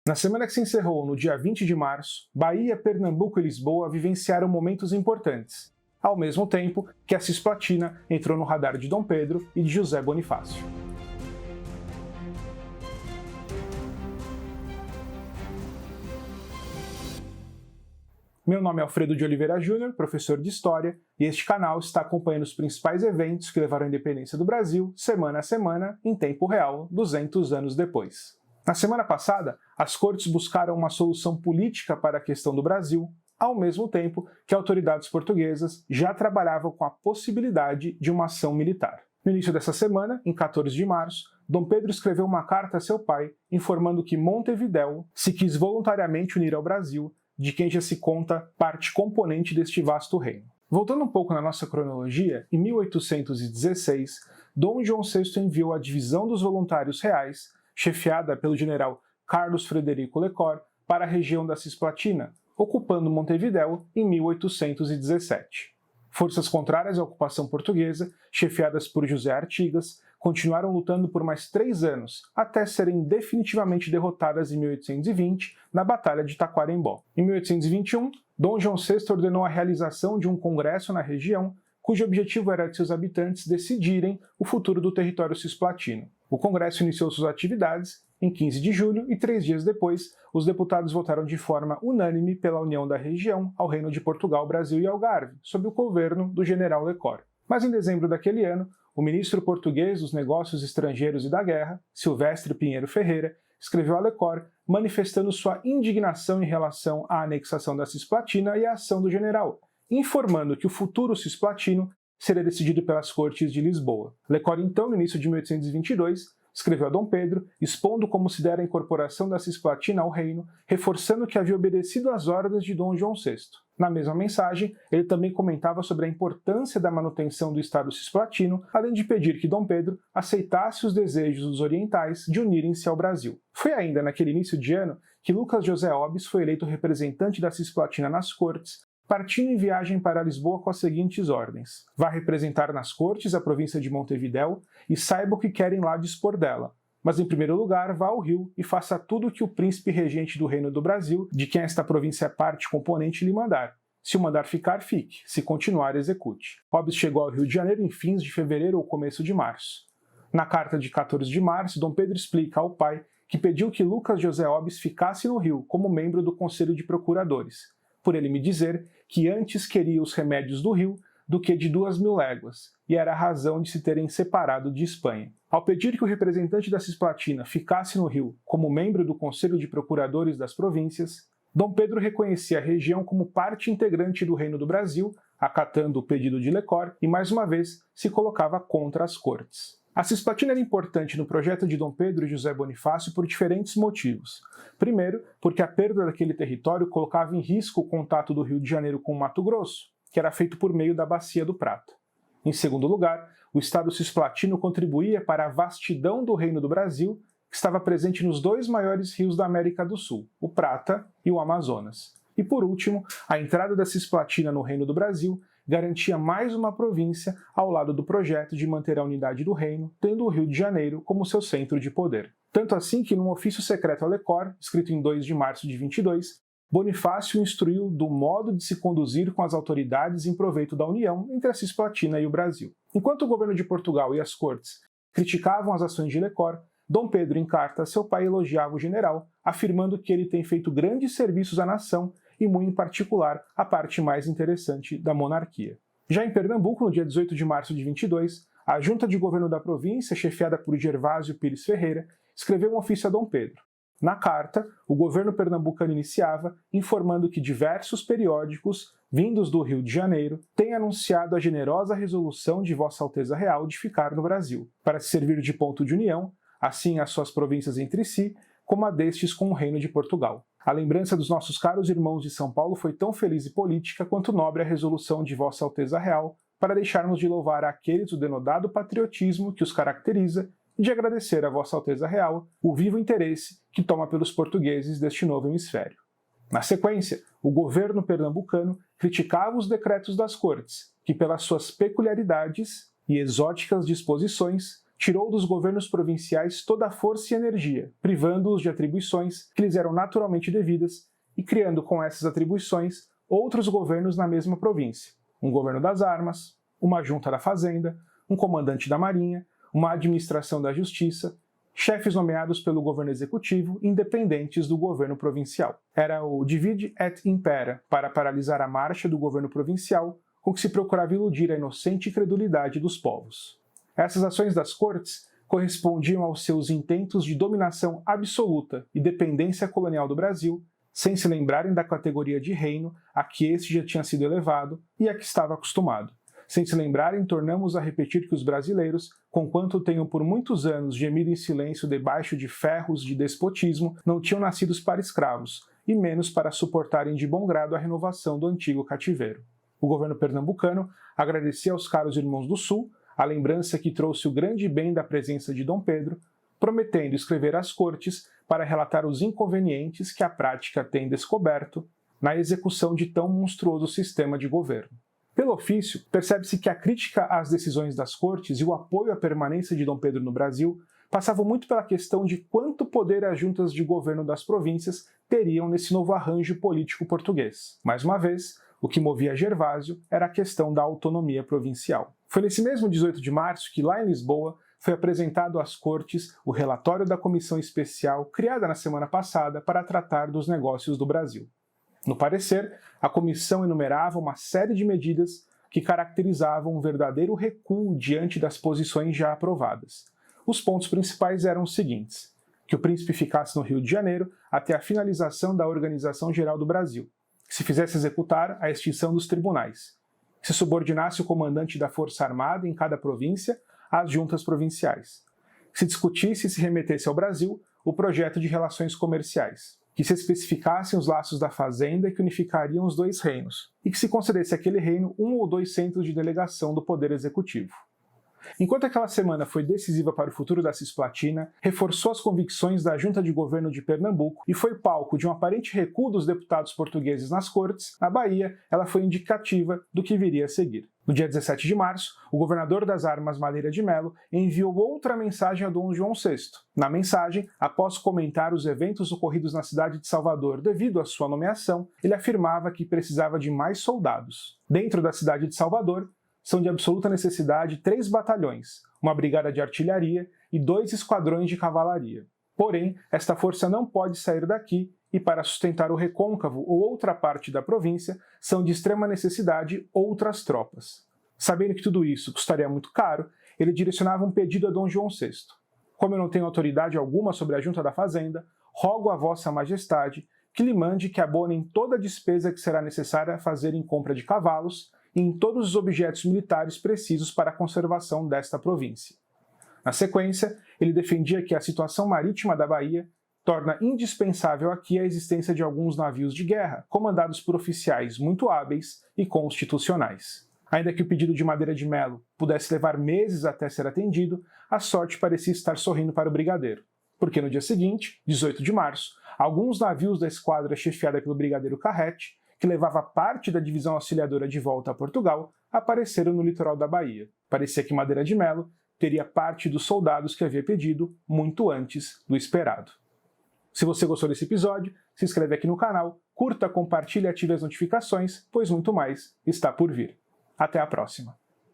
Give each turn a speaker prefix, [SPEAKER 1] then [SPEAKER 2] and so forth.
[SPEAKER 1] Na semana que se encerrou no dia 20 de março, Bahia, Pernambuco e Lisboa vivenciaram momentos importantes, ao mesmo tempo que a Cisplatina entrou no radar de Dom Pedro e de José Bonifácio. Meu nome é Alfredo de Oliveira Júnior, professor de História, e este canal está acompanhando os principais eventos que levaram à independência do Brasil, semana a semana, em tempo real, 200 anos depois. Na semana passada, as cortes buscaram uma solução política para a questão do Brasil, ao mesmo tempo que autoridades portuguesas já trabalhavam com a possibilidade de uma ação militar. No início dessa semana, em 14 de março, Dom Pedro escreveu uma carta a seu pai informando que Montevidéu se quis voluntariamente unir ao Brasil, de quem já se conta parte componente deste vasto reino. Voltando um pouco na nossa cronologia, em 1816, Dom João VI enviou a Divisão dos Voluntários Reais, chefiada pelo general Carlos Frederico Lecor, para a região da Cisplatina, ocupando Montevidéu em 1817. Forças contrárias à ocupação portuguesa, chefiadas por José Artigas, continuaram lutando por mais 3 anos, até serem definitivamente derrotadas em 1820, na Batalha de Taquarembó. Em 1821, Dom João VI ordenou a realização de um congresso na região, cujo objetivo era de seus habitantes decidirem o futuro do território cisplatino. O congresso iniciou suas atividades em 15 de julho e 3 dias depois, os deputados votaram de forma unânime pela união da região ao Reino de Portugal, Brasil e Algarve, sob o governo do general Lecor. Mas em dezembro daquele ano, o ministro português dos Negócios Estrangeiros e da Guerra, Silvestre Pinheiro Ferreira, escreveu a Lecor manifestando sua indignação em relação à anexação da Cisplatina e à ação do general, informando que o futuro cisplatino seria decidido pelas cortes de Lisboa. Lecor, então, no início de 1822, escreveu a Dom Pedro, expondo como se dera a incorporação da Cisplatina ao reino, reforçando que havia obedecido às ordens de Dom João VI. Na mesma mensagem, ele também comentava sobre a importância da manutenção do Estado cisplatino, além de pedir que Dom Pedro aceitasse os desejos dos orientais de unirem-se ao Brasil. Foi ainda naquele início de ano que Lucas José Obis foi eleito representante da Cisplatina nas cortes, partindo em viagem para Lisboa com as seguintes ordens: vá representar nas cortes a província de Montevidéu e saiba o que querem lá dispor dela. Mas, em primeiro lugar, vá ao Rio e faça tudo o que o príncipe regente do Reino do Brasil, de quem esta província é parte componente, lhe mandar. Se o mandar ficar, fique. Se continuar, execute. Obis chegou ao Rio de Janeiro em fins de fevereiro ou começo de março. Na carta de 14 de março, Dom Pedro explica ao pai que pediu que Lucas José Obis ficasse no Rio como membro do Conselho de Procuradores, por ele me dizer que antes queria os remédios do Rio do que de 2.000 léguas, e era a razão de se terem separado de Espanha. Ao pedir que o representante da Cisplatina ficasse no Rio como membro do Conselho de Procuradores das províncias, Dom Pedro reconhecia a região como parte integrante do Reino do Brasil, acatando o pedido de Lecor, e mais uma vez se colocava contra as cortes. A Cisplatina era importante no projeto de Dom Pedro e José Bonifácio por diferentes motivos. Primeiro, porque a perda daquele território colocava em risco o contato do Rio de Janeiro com o Mato Grosso, que era feito por meio da Bacia do Prata. Em segundo lugar, o Estado cisplatino contribuía para a vastidão do Reino do Brasil, que estava presente nos 2 maiores rios da América do Sul, o Prata e o Amazonas. E por último, a entrada da Cisplatina no Reino do Brasil garantia mais uma província ao lado do projeto de manter a unidade do reino, tendo o Rio de Janeiro como seu centro de poder. Tanto assim que, num ofício secreto a Lecor, escrito em 2 de março de 22, Bonifácio instruiu do modo de se conduzir com as autoridades em proveito da união entre a Cisplatina e o Brasil. Enquanto o governo de Portugal e as cortes criticavam as ações de Lecor, Dom Pedro, em carta a seu pai, elogiava o general, afirmando que ele tem feito grandes serviços à nação e, muito em particular, a parte mais interessante da monarquia. Já em Pernambuco, no dia 18 de março de 22, a Junta de Governo da província, chefiada por Gervásio Pires Ferreira, escreveu um ofício a Dom Pedro. Na carta, o governo pernambucano iniciava informando que diversos periódicos, vindos do Rio de Janeiro, têm anunciado a generosa resolução de Vossa Alteza Real de ficar no Brasil, para se servir de ponto de união, assim as suas províncias entre si, como a destes com o Reino de Portugal. A lembrança dos nossos caros irmãos de São Paulo foi tão feliz e política quanto nobre a resolução de Vossa Alteza Real, para deixarmos de louvar àqueles o denodado patriotismo que os caracteriza e de agradecer a Vossa Alteza Real o vivo interesse que toma pelos portugueses deste novo hemisfério. Na sequência, o governo pernambucano criticava os decretos das cortes, que pelas suas peculiaridades e exóticas disposições tirou dos governos provinciais toda a força e energia, privando-os de atribuições que lhes eram naturalmente devidas e criando com essas atribuições outros governos na mesma província, um governo das armas, uma junta da fazenda, um comandante da marinha, uma administração da justiça, chefes nomeados pelo governo executivo independentes do governo provincial. Era o divide et impera para paralisar a marcha do governo provincial, com que se procurava iludir a inocente credulidade dos povos. Essas ações das cortes correspondiam aos seus intentos de dominação absoluta e dependência colonial do Brasil, sem se lembrarem da categoria de reino a que este já tinha sido elevado e a que estava acostumado. Sem se lembrarem, tornamos a repetir que os brasileiros, conquanto tenham por muitos anos gemido em silêncio debaixo de ferros de despotismo, não tinham nascido para escravos, e menos para suportarem de bom grado a renovação do antigo cativeiro. O governo pernambucano agradecia aos caros irmãos do Sul a lembrança que trouxe o grande bem da presença de Dom Pedro, prometendo escrever às cortes para relatar os inconvenientes que a prática tem descoberto na execução de tão monstruoso sistema de governo. Pelo ofício, percebe-se que a crítica às decisões das cortes e o apoio à permanência de Dom Pedro no Brasil passavam muito pela questão de quanto poder as juntas de governo das províncias teriam nesse novo arranjo político português. Mais uma vez, o que movia Gervásio era a questão da autonomia provincial. Foi nesse mesmo 18 de março que, lá em Lisboa, foi apresentado às cortes o relatório da comissão especial criada na semana passada para tratar dos negócios do Brasil. No parecer, a comissão enumerava uma série de medidas que caracterizavam um verdadeiro recuo diante das posições já aprovadas. Os pontos principais eram os seguintes: que o príncipe ficasse no Rio de Janeiro até a finalização da Organização Geral do Brasil, que se fizesse executar a extinção dos tribunais, que se subordinasse o comandante da Força Armada em cada província às juntas provinciais, que se discutisse e se remetesse ao Brasil o projeto de relações comerciais, que se especificassem os laços da fazenda que unificariam os dois reinos, e que se concedesse àquele reino 1 ou 2 centros de delegação do Poder Executivo. Enquanto aquela semana foi decisiva para o futuro da Cisplatina, reforçou as convicções da Junta de Governo de Pernambuco e foi palco de um aparente recuo dos deputados portugueses nas cortes, na Bahia, ela foi indicativa do que viria a seguir. No dia 17 de março, o governador das Armas, Madeira de Mello, enviou outra mensagem a Dom João VI. Na mensagem, após comentar os eventos ocorridos na cidade de Salvador devido à sua nomeação, ele afirmava que precisava de mais soldados. Dentro da cidade de Salvador, são de absoluta necessidade 3 batalhões, uma brigada de artilharia e 2 esquadrões de cavalaria. Porém, esta força não pode sair daqui e, para sustentar o recôncavo ou outra parte da província, são de extrema necessidade outras tropas. Sabendo que tudo isso custaria muito caro, ele direcionava um pedido a Dom João VI. Como eu não tenho autoridade alguma sobre a junta da fazenda, rogo a vossa majestade que lhe mande que abonem toda a despesa que será necessária fazer em compra de cavalos e em todos os objetos militares precisos para a conservação desta província. Na sequência, ele defendia que a situação marítima da Bahia torna indispensável aqui a existência de alguns navios de guerra, comandados por oficiais muito hábeis e constitucionais. Ainda que o pedido de Madeira de Mello pudesse levar meses até ser atendido, a sorte parecia estar sorrindo para o brigadeiro, porque no dia seguinte, 18 de março, alguns navios da esquadra chefiada pelo brigadeiro Carrete, que levava parte da divisão auxiliadora de volta a Portugal, apareceram no litoral da Bahia. Parecia que Madeira de Mello teria parte dos soldados que havia pedido muito antes do esperado. Se você gostou desse episódio, se inscreve aqui no canal, curta, compartilhe e ative as notificações, pois muito mais está por vir. Até a próxima!